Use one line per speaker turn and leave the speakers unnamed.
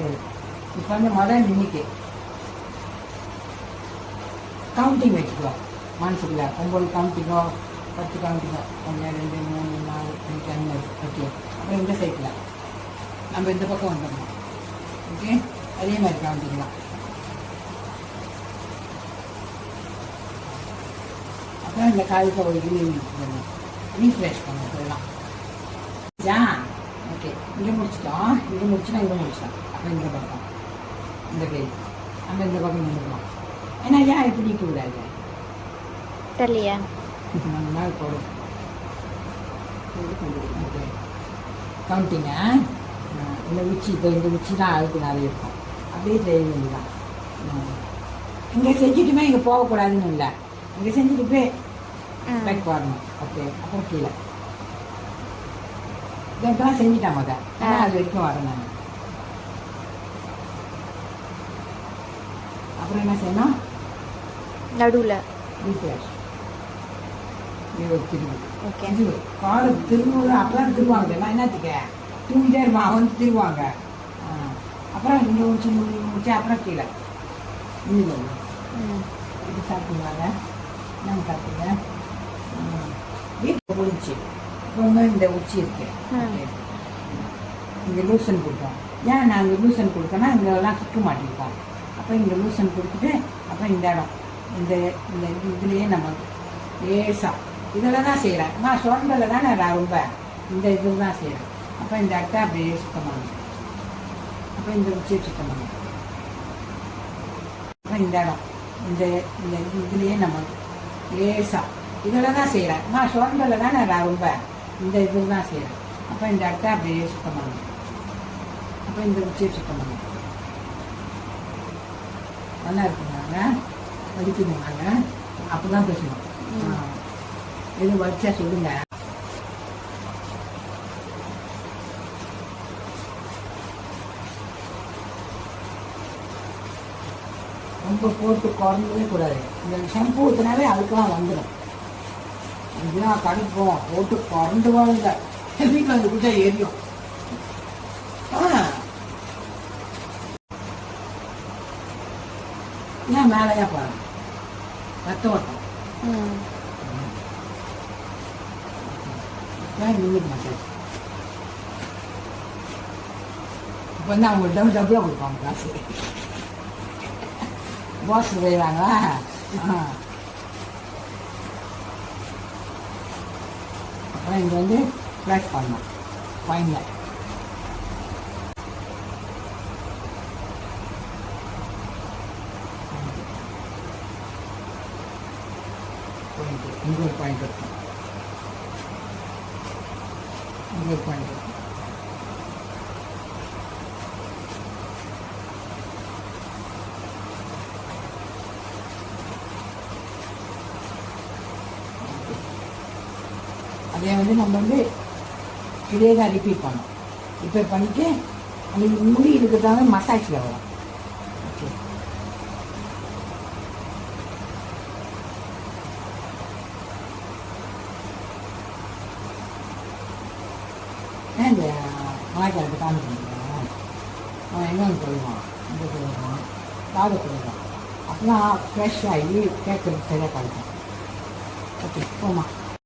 சரி, இப்போ வந்து முதல் இன்னைக்கு கவுண்டிங் வச்சுக்குவோம் மனசுக்குள்ள. 9 கவுண்டிங்கோ 10 கவுண்டிங்கோ, 1 2 3 4 5 6 ஓகே. அப்புறம் இந்த சைட்டில் நம்ம இந்த பக்கம் வந்துடணும். ஓகே, அதே மாதிரி கவுண்டிங் தான். அப்புறம் இந்த காலுக்கு ஒரு ரீஃப்ரெஷ் பண்ணலாம். ஓகே, இங்கே முடிச்சிட்டோம். இங்கே முடிச்சுனா இங்கே முடிச்சிட்டோம். அப்புறம் இந்த பக்கம் இந்த கை நம்ம இந்த பக்கம் நின்றுக்கலாம். ஏன்னா ஏன் இப்படி நிற்க விடாது
தெரியலையா?
நம்ம நாள் போடும். ஓகே, கவுண்டிங்க இந்த உச்சி, இப்போ இந்த உச்சி தான் அழுக்கு நிறைய இருக்கும். அப்படியே செய்ய வேண்டியதான். இங்கே செஞ்சுட்டுமே இங்கே போகக்கூடாதுன்னு இல்லை, இங்கே செஞ்சுட்டு போய் பேக் வரணும். ஓகே, அப்புறம் கீழே இதெல்லாம் செஞ்சுட்டேன் மொதல். ஆனால் அது வரைக்கும் வரேன் நான். அப்புறம் என்ன செய்யணும்?
நடுவில்
ரீஃப்ரெஷ் திரும்பி.
ஓகே,
காலை திரும்ப அப்பெல்லாம் திருவாங்க. எல்லாம் என்னத்துக்கு தூங்கிட்டே இருப்பான், அவன் வந்து திருவாங்க. அப்புறம் இங்கே முடிச்சு அப்புறம் கீழே இன்னும் இது சாப்பிடுவாங்க. என்னங்க சாப்பிடுங்க? வீட்டில் முடிச்சு இப்போ இந்த உச்சி இருக்கு. இங்கே லூசன் கொடுத்தோம். ஏன் நாங்கள் லூசன் கொடுத்தோன்னா இங்கெல்லாம் சுற்ற மாட்டேங்கிறோம். அப்போ இங்கே லூசன் கொடுத்துட்டு அப்புறம் இந்த இடம் இந்த இந்த இதுலேயே நம்ம லேசாக இதில் தான் செய்கிறேன். நான் சொன்னதில் தான் நான் ரொம்ப இந்த இதில் தான் செய்கிறேன். அப்போ இந்த இடத்த அப்படியே சுத்தம் பண்ணணும். அப்போ இந்த உச்சியை சுத்தம் பண்ணணும். அப்புறம் இந்த இடம் இந்த இந்த இதுலேயே நம்ம லேசாக இதில் தான் செய்கிறேன். நான் சொன்னதில் தான் நான் ரொம்ப இந்த இதில் தான் செய்கிறேன். அப்போ இந்த இடத்த அப்படியே சுத்தம் பண்ணணும். அப்போ இந்த உச்சியை சுத்தம் பண்ணணும். நல்லா இருக்குங்க, வலிக்குதுங்க. அப்போ தான் பேசணும். எதுவும் வலிச்சா சொல்லுங்க. ரொம்ப போட்டு குறைஞ்சவே கூடாது. இந்த ஷாம்பு ஊற்றினாலே அதுக்கெல்லாம் வந்துடும். இதெல்லாம் கடைப்போம் போட்டு குறைந்து வாழ்ந்த வீட்டில் வந்து குடிச்சா எரியும். ஏன் மேலேயா பாரு ரத்த ஓட்டம் நின்றுக்கு மசாஜ். இப்போ வந்து அவங்க டபுளாக கொடுப்பாங்க காசு. பாஸ் செய்வாங்களா? அப்புறம் இங்கே வந்து ஃப்ளாஷ் பண்ணணும் ஃபைனில். இங்கே ஒரு பாயிண்ட் இருக்கும், இங்கே ஒரு பாயிண்ட் இருக்கும். அதே வந்து நம்ம வந்து இதே தான் ரிப்பீட் பண்ணோம். ரிப்பீட் பண்ணிவிட்டு அந்த முடி இருக்கிறதால மசாஜில் வரும். ஓகே, இந்த மலைக்காலத்து காமிக்கிறேன். அவன் எங்கன்னு சொல்லுவான், எங்கே சொல்லுவான், காதை சொல்லுவான். அப்போலாம் ஃப்ரெஷ் ஆகி கேட்குறது சரியாக கிடைக்கும். ஓகே, போமா.